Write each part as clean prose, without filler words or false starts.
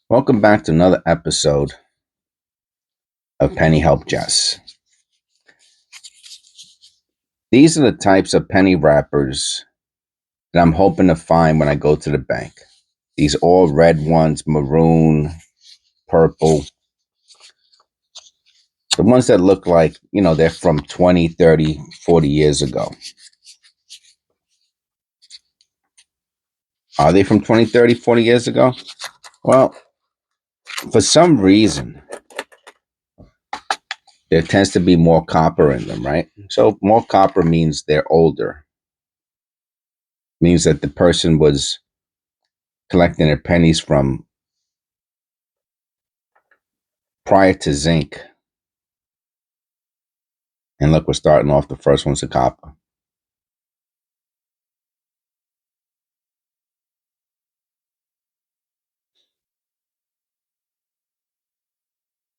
Welcome back to another episode of Penny Helpjes. These are the types of penny wrappers that I'm hoping to find when I go to the bank. These all red ones, maroon, purple. The ones that look like, they're from 20, 30, 40 years ago. Are they from 20, 30, 40 years ago? Well, for some reason, there tends to be more copper in them, right? So more copper means they're older. Means that the person was collecting their pennies from prior to zinc. And look, we're starting off. The first one's a copper.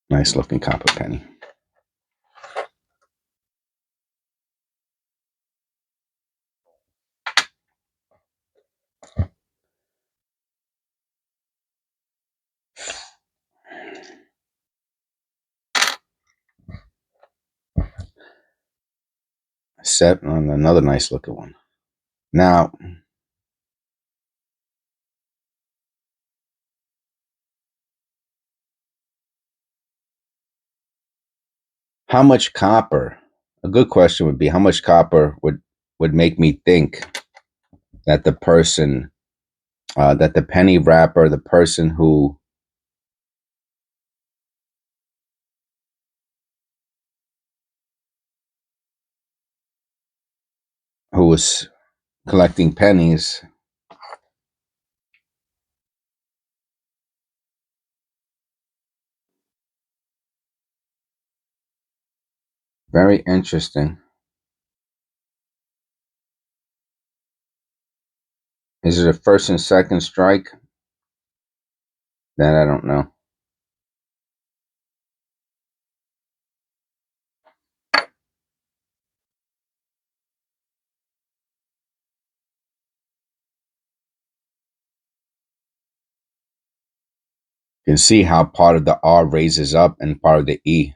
Nice looking copper penny. Set on another nice looking one. Now, how much copper? A good question would be how much copper would make me think that the person, that the penny wrapper, the person who was collecting pennies very interesting. Is it a first and second strike? That I don't know. You can see how part of the R raises up and part of the E.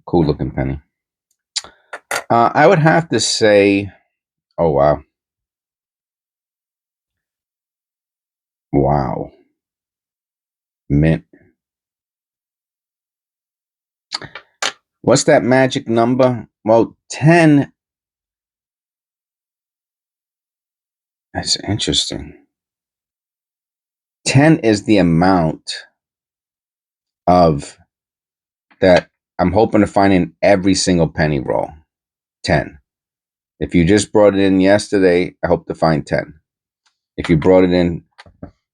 Cool looking penny. I would have to say, oh wow. Wow. Mint. What's that magic number? Well, 10. That's interesting. 10 is the amount of that I'm hoping to find in every single penny roll. 10. If you just brought it in yesterday, I hope to find 10. If you brought it in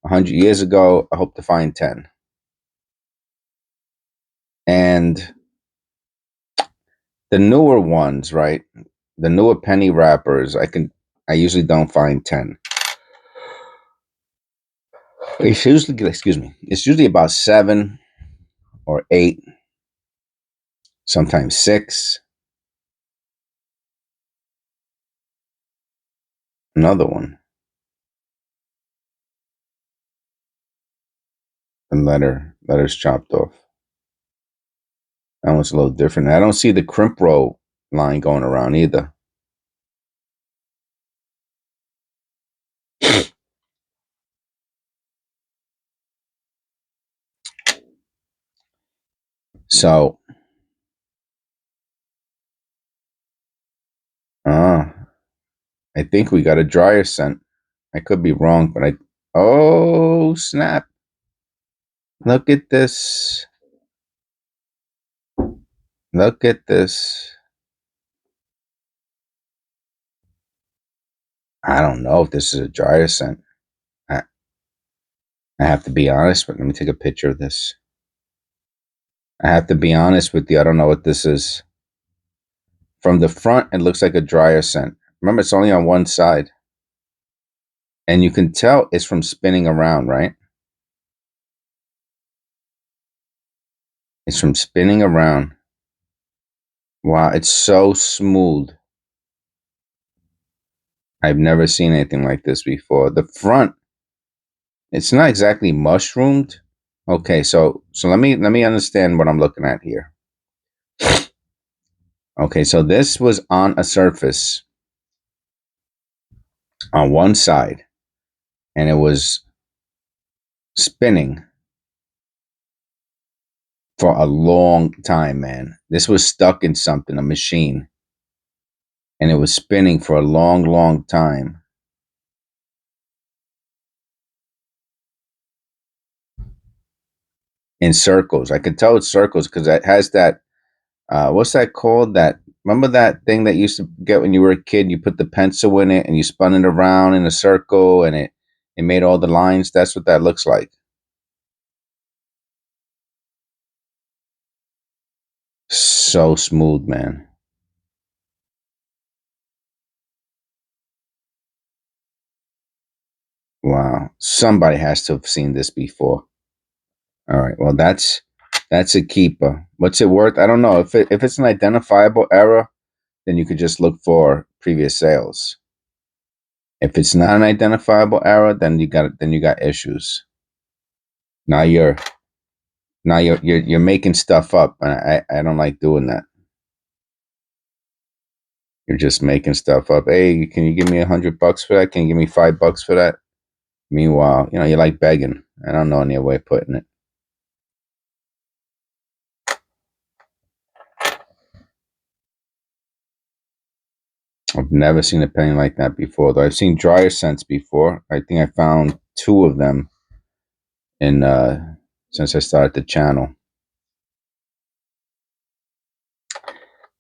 100 years ago, I hope to find 10. And the newer ones, right? The newer penny wrappers, I usually don't find 10. It's usually, excuse me, it's usually about 7 or 8, sometimes 6. Another one. And letters chopped off. That one's a little different. I don't see the crimp roll line going around either. So, I think we got a dryer scent. I could be wrong, but oh snap. Look at this. Look at this. I don't know if this is a dryer scent. I, I have to be honest, but let me take a picture of this. I have to be honest with you. I don't know what this is. From the front, it looks like a dryer scent. Remember, it's only on one side. And you can tell it's from spinning around, right? It's from spinning around. Wow, it's so smooth. I've never seen anything like this before. The front, it's not exactly mushroomed. Okay, so let me understand what I'm looking at here. Okay, so this was on a surface on one side, and it was spinning for a long time, man. This was stuck in something, a machine, and it was spinning for a long, long time in circles. I could tell it's circles because it has that. What's that called? That remember that thing that you used to get when you were a kid? You put the pencil in it and you spun it around in a circle, and it made all the lines. That's what that looks like. So smooth, man. Wow. Somebody has to have seen this before. All right. Well, that's a keeper. What's it worth? I don't know. If it's an identifiable error, then you could just look for previous sales. If it's not an identifiable error, then you got issues. Now you're making stuff up, and I don't like doing that. You're just making stuff up. Hey, can you give me $100 for that? Can you give me $5 for that? Meanwhile, you like begging. I don't know any other way of putting it. I've never seen a penny like that before, though. I've seen dryer scents before. I think I found two of them in since I started the channel,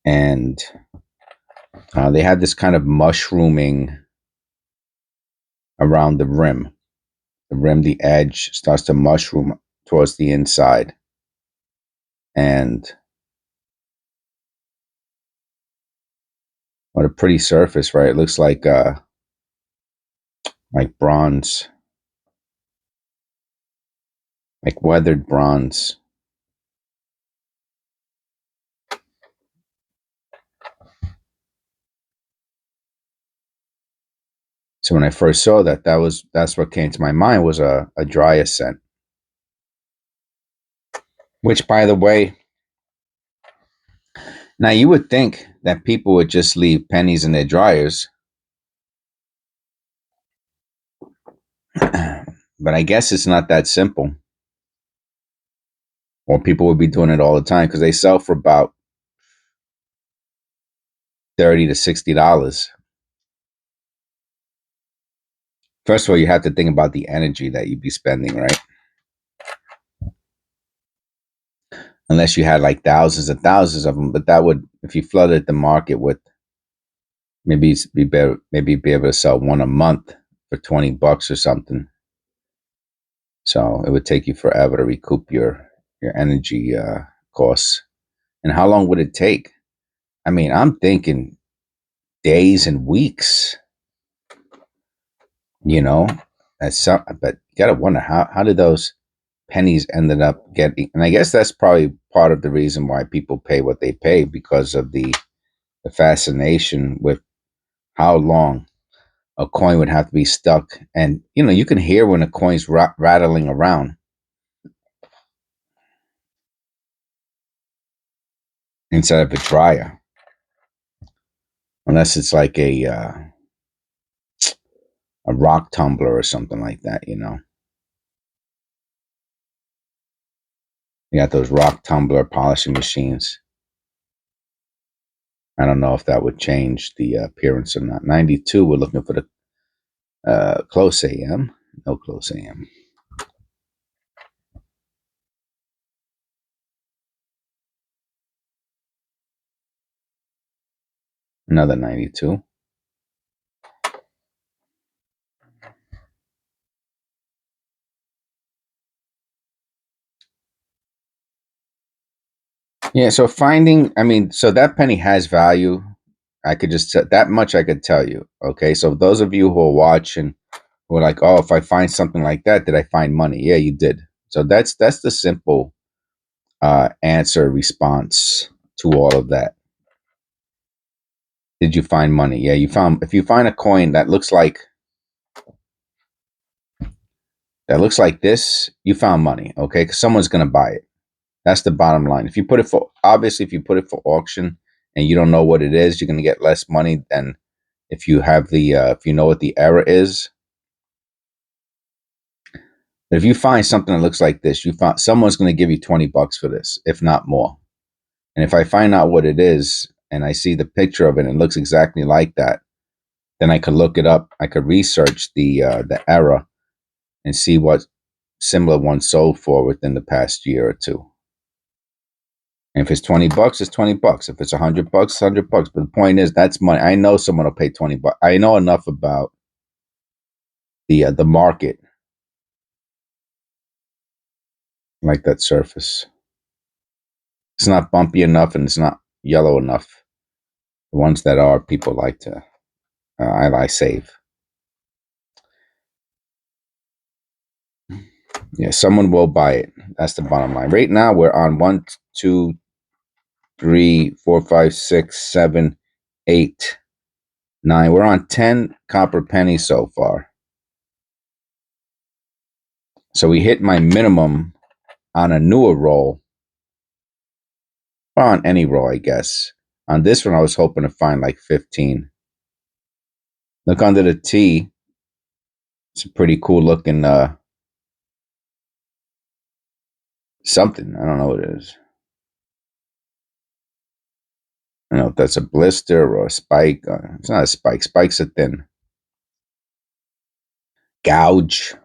and they had this kind of mushrooming around the rim. The rim, the edge starts to mushroom towards the inside, and what a pretty surface, right? It looks like bronze, like weathered bronze. So when I first saw that, that's what came to my mind was a dryer scent. Which, by the way, now you would think that people would just leave pennies in their dryers, but I guess it's not that simple. Or people would be doing it all the time because they sell for about $30 to $60. First of all, you have to think about the energy that you'd be spending, right? Unless you had like thousands and thousands of them, but that would, if you flooded the market with, maybe be able to sell one a month for $20 or something. So it would take you forever to recoup your energy costs. And how long would it take? I mean, I'm thinking days and weeks. You know, but you gotta wonder how did those pennies ended up getting? And I guess that's probably part of the reason why people pay what they pay because of the fascination with how long a coin would have to be stuck. And you can hear when a coin's rattling around inside of a dryer, unless it's like a rock tumbler or something like that. You got those rock tumbler polishing machines. I don't know if that would change the appearance or not. 92, we're looking for the close AM. No close AM. Another 92. Yeah, so so that penny has value. I could just that much I could tell you. Okay, so those of you who are watching who are like, oh, if I find something like that, did I find money? Yeah, you did. So that's the simple answer response to all of that. Did you find money? Yeah, you found. If you find a coin that looks like this, you found money. Okay, because someone's gonna buy it. That's the bottom line. If you put it for obviously, if you put it for auction and you don't know what it is, you're gonna get less money than if you have the if you know what the error is. But if you find something that looks like this, you found someone's gonna give you $20 for this, if not more. And if I find out what it is and I see the picture of it and it looks exactly like that, then I could look it up. I could research the error and see what similar ones sold for within the past year or two. And if it's $20, it's $20. If it's $100, it's $100. But the point is, that's money. I know someone will pay $20. I know enough about the market, like that surface. It's not bumpy enough and it's not yellow enough. The ones that are, people like to. I save. Yeah, someone will buy it. That's the bottom line. Right now, we're on 1, 2, 3, 4, 5, 6, 7, 8, 9. We're on 10 copper pennies so far. So we hit my minimum on a newer roll, or on any roll, I guess. On this one, I was hoping to find like 15. Look under the T. It's a pretty cool looking something. I don't know what it is. I don't know if that's a blister or a spike. It's not a spike. Spikes are thin. Gouge.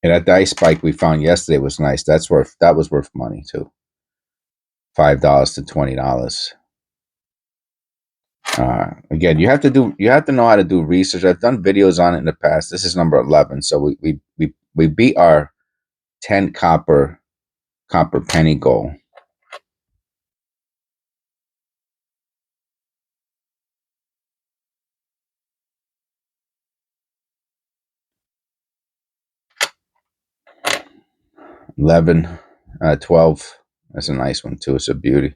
And that dice spike we found yesterday was nice. That was worth money too. $5 to $20. Again, you have to know how to do research. I've done videos on it in the past. This is number 11, so we beat our 10 copper penny goal. $11, $12. That's a nice one too. It's a beauty.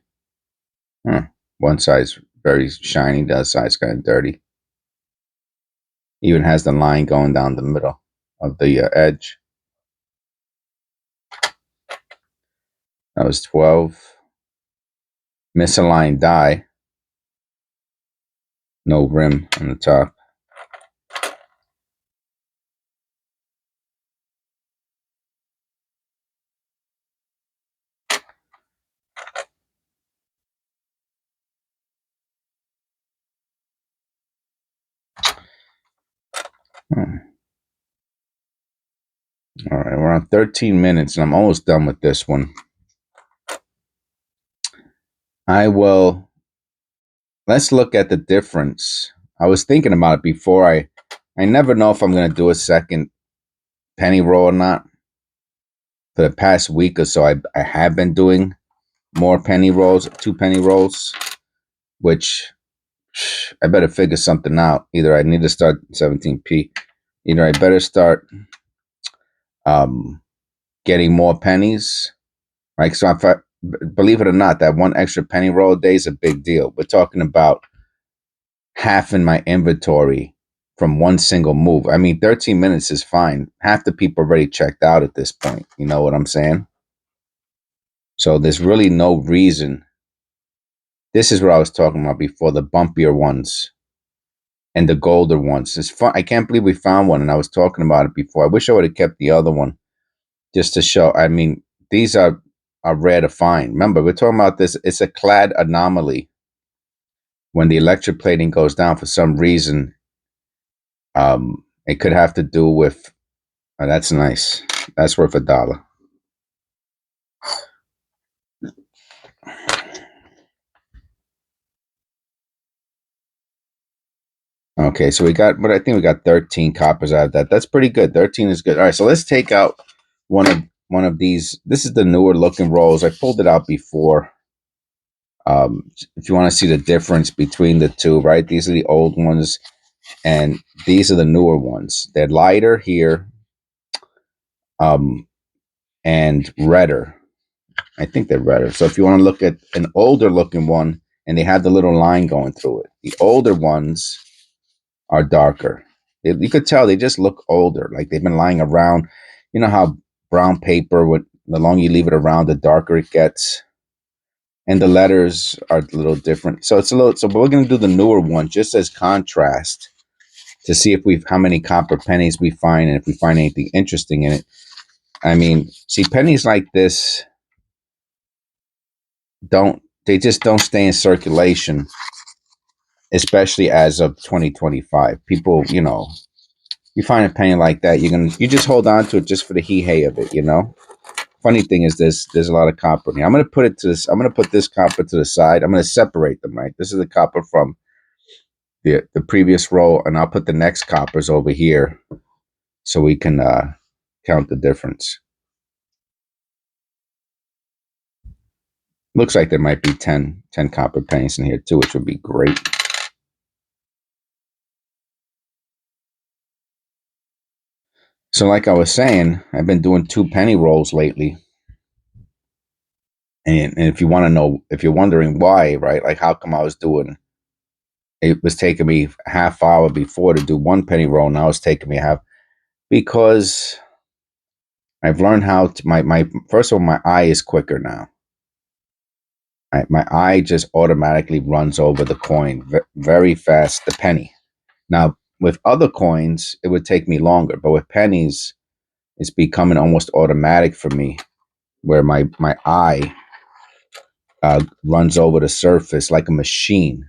One side's very shiny. The other side's kind of dirty. Even has the line going down the middle of the edge. That was 12. Misaligned die. No rim on the top. All right, we're on 13 minutes, and I'm almost done with this one. Let's look at the difference. I was thinking about it before. I never know if I'm going to do a second penny roll or not. For the past week or so, I have been doing more penny rolls, 2 penny rolls, which I better figure something out. Either I need to start 17p. Either I better start getting more pennies, right? So if believe it or not, that one extra penny roll a day is a big deal. We're talking about half in my inventory from one single move. I mean, 13 minutes is fine. Half the people already checked out at this point. You know what I'm saying? So there's really no reason. This is what I was talking about before, the bumpier ones and the golder ones. It's fun. I can't believe we found one, and I was talking about it before. I wish I would have kept the other one just to show. I mean, these are rare to find. Remember, we're talking about this. It's a clad anomaly. When the electroplating goes down for some reason, it could have to do with. Oh, that's nice. That's worth $1. Okay, so we got, but I think we got 13 coppers out of that. That's pretty good. 13 is good. All right, so let's take out one of these. This is the newer looking rolls. I pulled it out before. If you want to see the difference between the two, right? These are the old ones, and these are the newer ones. They're lighter here, and redder. I think they're redder. So if you want to look at an older looking one, and they have the little line going through it, the older ones are darker. You could tell they just look older, like they've been lying around. You know how brown paper, the longer you leave it around, the darker it gets. And the letters are a little different. So it's a little. So we're going to do the newer one just as contrast to see if how many copper pennies we find, and if we find anything interesting in it. I mean, see, pennies like this just don't stay in circulation, especially as of 2025. People, you find a penny like that, you just hold on to it just for the hee hey of it, Funny thing is there's a lot of copper in here. I'm gonna put this copper to the side. I'm gonna separate them, right? This is the copper from the previous roll, and I'll put the next coppers over here so we can count the difference. Looks like there might be 10 copper pennies in here too, which would be great. So like I was saying, I've been doing 2 penny rolls lately. And if you want to know, if you're wondering why, right? Like how come it was taking me a half hour before to do 1 penny roll. Now it's taking me because I've learned how to, first of all, my eye is quicker now. My eye just automatically runs over the coin very fast, the penny. Now, with other coins, it would take me longer, but with pennies, it's becoming almost automatic for me, where my eye runs over the surface like a machine,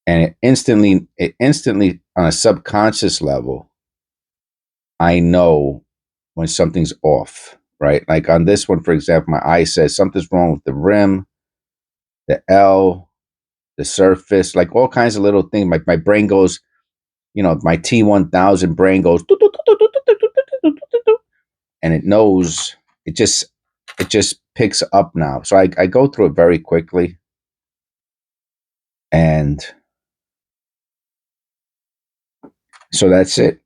and it instantly, on a subconscious level, I know when something's off. Right, like on this one, for example, my eye says something's wrong with the rim, the L, the surface, like all kinds of little things. My brain goes, my T1000 brain goes, and it knows. It just picks up now. So I go through it very quickly, and so that's it.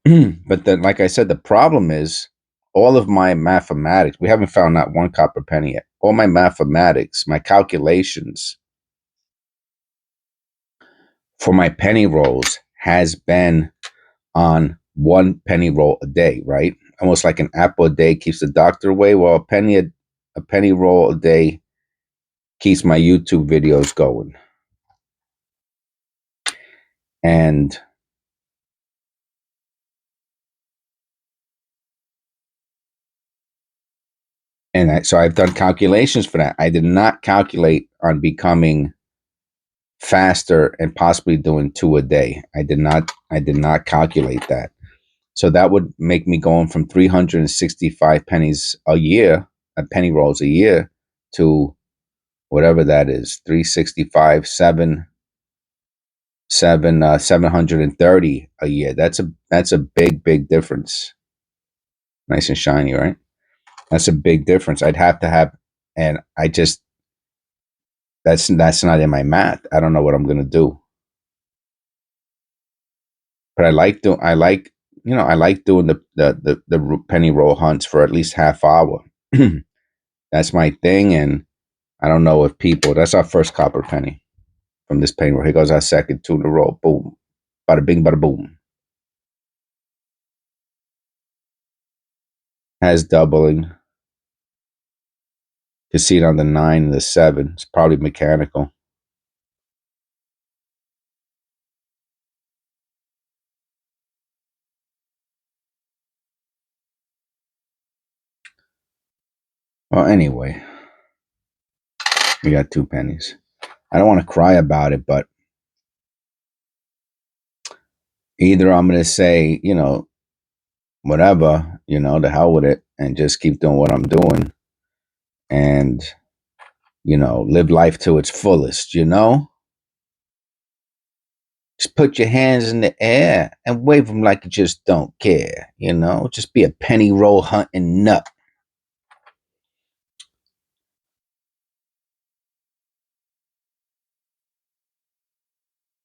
But then, like I said, the problem is all of my mathematics. We haven't found not 1 copper penny yet. All my mathematics, my calculations for my penny rolls has been on 1 penny roll a day, right? Almost like an apple a day keeps the doctor away. Well, a penny roll a day keeps my YouTube videos going. And so I've done calculations for that. I did not calculate on becoming faster and possibly doing 2 a day. I did not calculate that. So that would make me going from 365 pennies a year, penny rolls a year, to whatever that is, 365, 730 a year. That's a big difference. Nice and shiny, right? That's a big difference. I'd have to have, and that's not in my math. I don't know what I'm gonna do. But I like doing the penny roll hunts for at least half hour. That's my thing, and I don't know if people. That's our first copper penny from this penny roll. Here goes our second, 2 in a row. Boom, bada bing, bada boom. Has doubling. You can see it on the 9 and the 7. It's probably mechanical. Well, anyway, we got 2 pennies. I don't want to cry about it, but either I'm going to say, whatever, the hell with it, and just keep doing what I'm doing, and live life to its fullest. Just put your hands in the air and wave them like you just don't care. Just be a penny roll hunting nut.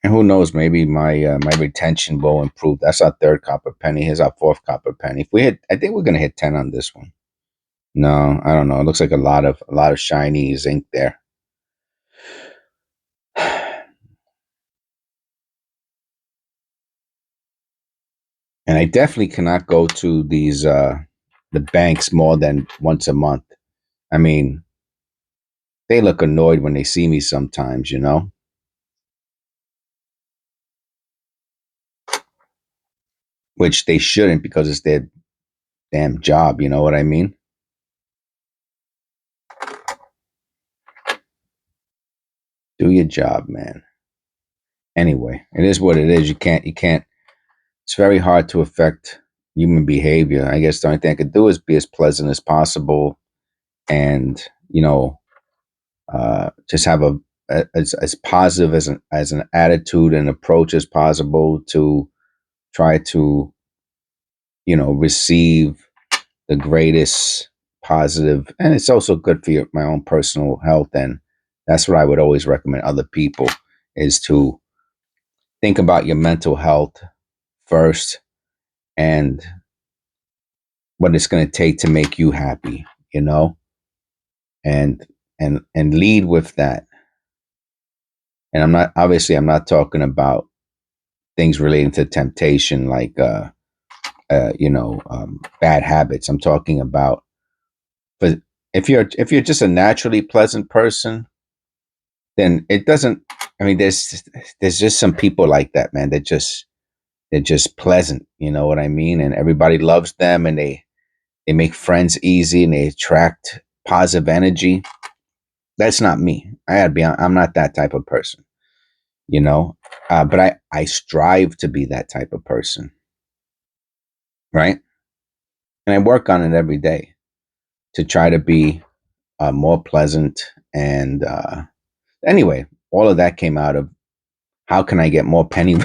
And who knows? Maybe my retention will improve. That's our 3rd copper penny. Here's our 4th copper penny. I think we're gonna hit 10 on this one. No, I don't know. It looks like a lot of shiny zinc there. And I definitely cannot go to these the banks more than once a month. I mean, they look annoyed when they see me sometimes, which they shouldn't because it's their damn job, you know what I mean? Do your job, man. Anyway, it is what it is. You can't it's very hard to affect human behavior. I guess the only thing I could do is be as pleasant as possible and, just have as positive as an attitude and approach as possible to try to receive the greatest positive, and it's also good for my own personal health. And that's what I would always recommend other people is to think about your mental health first and what it's going to take to make you happy, you know and and lead with that. And I'm not talking about things relating to temptation like bad habits. I'm talking about, but if you're just a naturally pleasant person, then it doesn't. I mean, there's just some people like that, man. They're just pleasant. You know what I mean? And everybody loves them, and they make friends easy, and they attract positive energy. That's not me. I gotta be. I'm not that type of person. You know, but I strive to be that type of person, right? And I work on it every day to try to be more pleasant. And anyway, all of that came out of how can I get more penny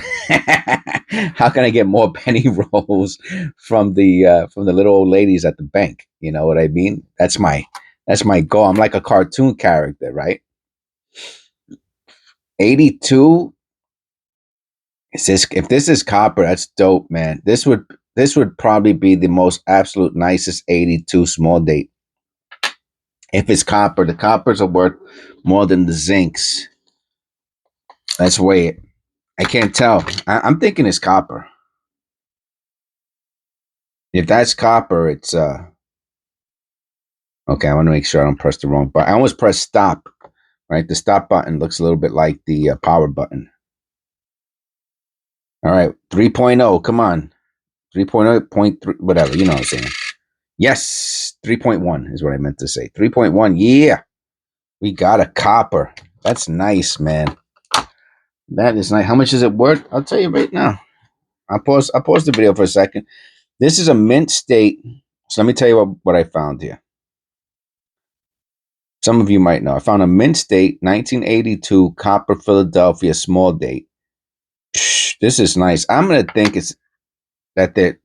how can I get more penny rolls from the little old ladies at the bank? You know what I mean? That's my goal. I'm like a cartoon character, right? 82. If this is copper, that's dope, man. This would probably be the most absolute nicest 82 small date. If it's copper, the coppers are worth more than the zincs. Let's weigh it. I can't tell. I'm thinking it's copper. If that's copper, it's okay. I want to make sure I don't press the wrong button. I almost pressed stop. Right, the stop button looks a little bit like the power button. All right, 3.0. Come on, 3.0, point 3, whatever. You know what I'm saying? Yes, 3.1 is what I meant to say. 3.1. Yeah, we got a copper. That's nice, man. That is nice. How much is it worth? I'll tell you right now. I'll pause the video for a second. This is a mint state. So let me tell you what I found here. Some of you might know. I found a mint state 1982 copper Philadelphia small date. This is nice. I'm gonna think it's that they're.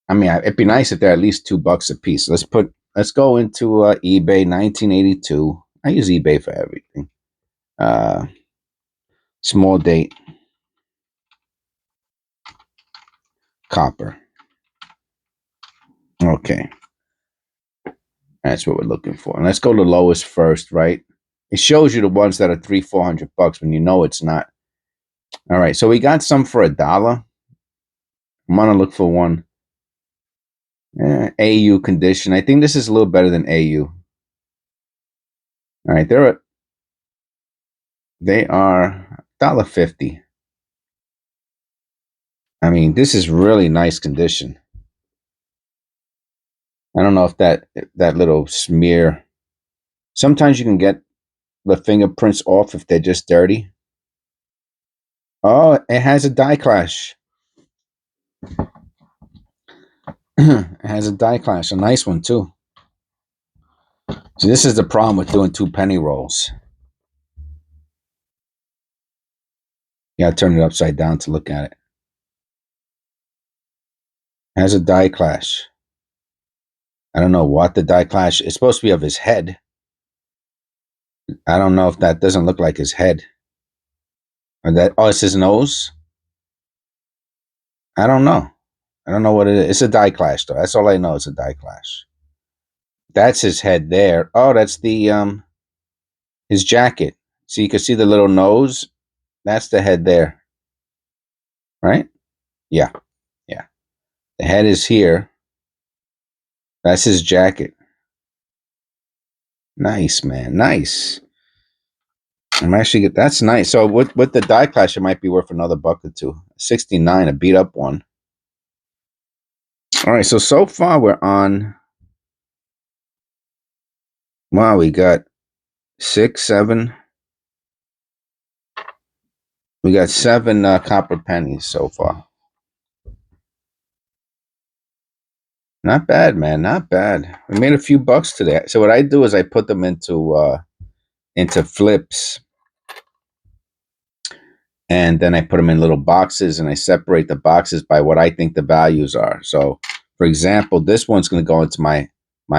I mean, it'd be nice if they're at least $2 a piece. Let's go into eBay 1982. I use eBay for everything. Uh, Small date copper. Okay, that's what we're looking for. And let's go to the lowest first, right? It shows you the ones that are $300-400 when you know it's not. All right, so we got some for $1. I'm gonna look for one. AU condition. I think this is a little better than AU. All right, they are $1.50. I mean, this is really nice condition. I don't know if that little smear. Sometimes you can get the fingerprints off if they're just dirty. Oh, it has a die clash. It has a die clash, a nice one too. So this is the problem with doing two penny rolls. Yeah, I turn it upside down to look at it. It has a die clash. I don't know what the die clash is supposed to be of his head. I don't know if that doesn't look like his head. Or that it's his nose. I don't know. I don't know what it is. It's a die clash though. That's all I know. It's a die clash. That's his head there. Oh, that's the his jacket. So you can see the little nose. That's the head there, right? Yeah, yeah. The head is here. That's his jacket. Nice, man. Nice. I'm actually that's nice. So with the die clash, it might be worth another buck or two. 69, a beat up one. All right. So far we're on. Wow, we got 6, 7. We got 7 copper pennies so far. Not bad, man. Not bad. We made a few bucks today. So what I do is I put them into flips, and then I put them in little boxes, and I separate the boxes by what I think the values are. So, for example, this one's going to go into my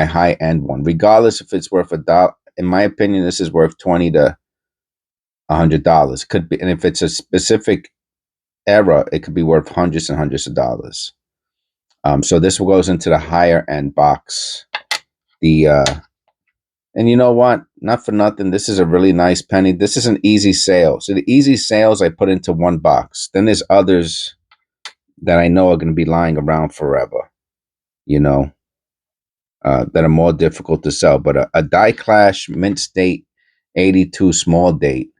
high end one, regardless if it's worth $1. In my opinion, this is worth $20 to $100. Could be, and if it's a specific era, it could be worth hundreds and hundreds of dollars. So this goes into the higher end box. And you know what? Not for nothing. This is a really nice penny. This is an easy sale. So the easy sales I put into one box. Then there's others that I know are going to be lying around forever, you know, that are more difficult to sell. But a die clash mint state 82 small date,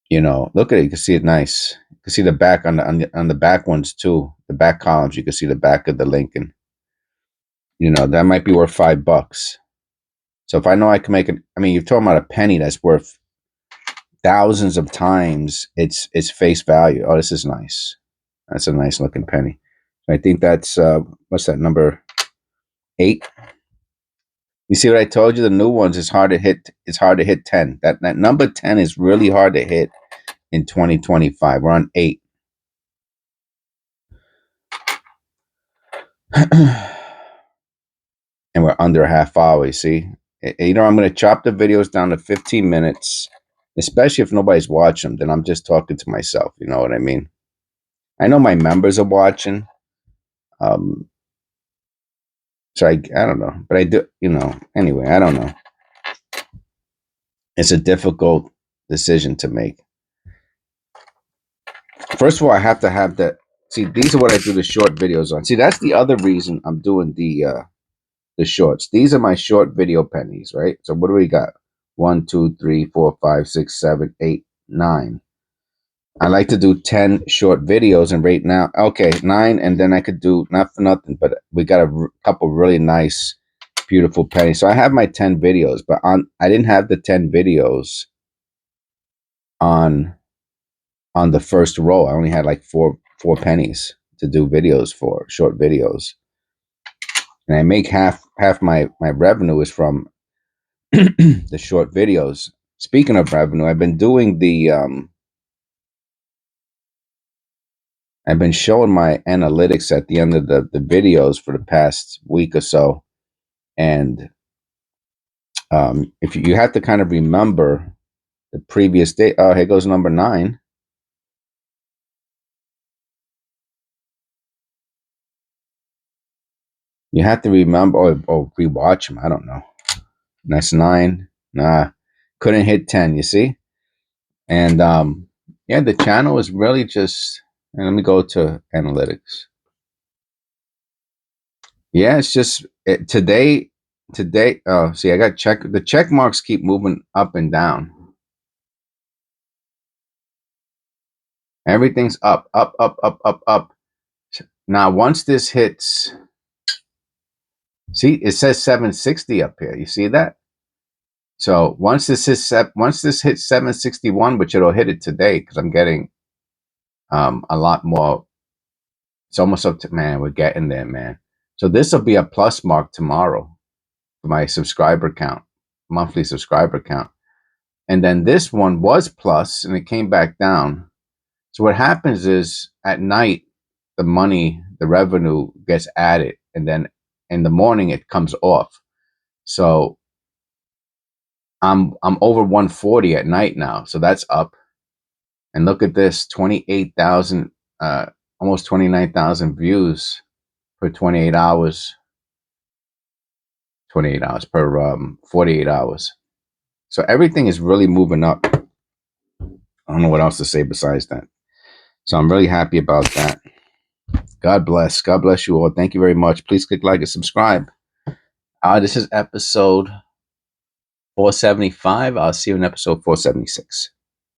you know, look at it. You can see it nice. You can see the back on the back ones too. The back columns, you can see the back of the Lincoln. You know, that might be worth $5. So if I know I can make it, I mean, you're talking about a penny that's worth thousands of times its face value. Oh, this is nice. That's a nice looking penny. I think that's what's that, number 8? You see what I told you? The new ones is hard to hit. It's hard to hit 10. That number 10 is really hard to hit in 2025. We're on 8. And we're under a half hour. You see, you know, I'm going to chop the videos down to 15 minutes, especially if nobody's watching them. Then I'm just talking to myself. You know what I mean? I know my members are watching. Um, so I don't know, but I do, you know, anyway, I don't know. It's a difficult decision to make. First of all, I have to have that. See, these are what I do the short videos on. See, that's the other reason I'm doing the shorts. These are my short video pennies, right? So what do we got? 1, 2, 3, 4, 5, 6, 7, 8, 9. I like to do 10 short videos, and right now, okay, 9, and then I could do, not for nothing, but we got a couple really nice, beautiful pennies. So I have my 10 videos, but I didn't have the 10 videos on the first row. I only had like four pennies to do videos for, short videos. And I make half my revenue is from the short videos. Speaking of revenue, I've been doing I've been showing my analytics at the end of the videos for the past week or so. And if you have to kind of remember the previous day. Oh, here goes number 9. You have to remember, or rewatch them. I don't know. That's 9. Nah, couldn't hit 10. You see, and yeah, the channel is really just. And let me go to analytics. Yeah, it's just today. Today, oh, see, I got the check marks keep moving up and down. Everything's up, up, up, up, up, up. Now, once this hits, see, it says 760 up here. You see that? So once this hits 761, which it'll hit it today, because I'm getting a lot more. It's almost up to, man, we're getting there, man. So this will be a plus mark tomorrow for my subscriber count, monthly subscriber count. And then this one was plus, and it came back down. So what happens is at night, the revenue gets added, and then in the morning it comes off. So I'm over 140 at night now, so that's up. And look at this, 28,000, almost 29,000 views for 28 hours. 28 hours per 48 hours. So everything is really moving up. I don't know what else to say besides that. So I'm really happy about that. God bless. God bless you all. Thank you very much. Please click like and subscribe. This is episode 475. I'll see you in episode 476.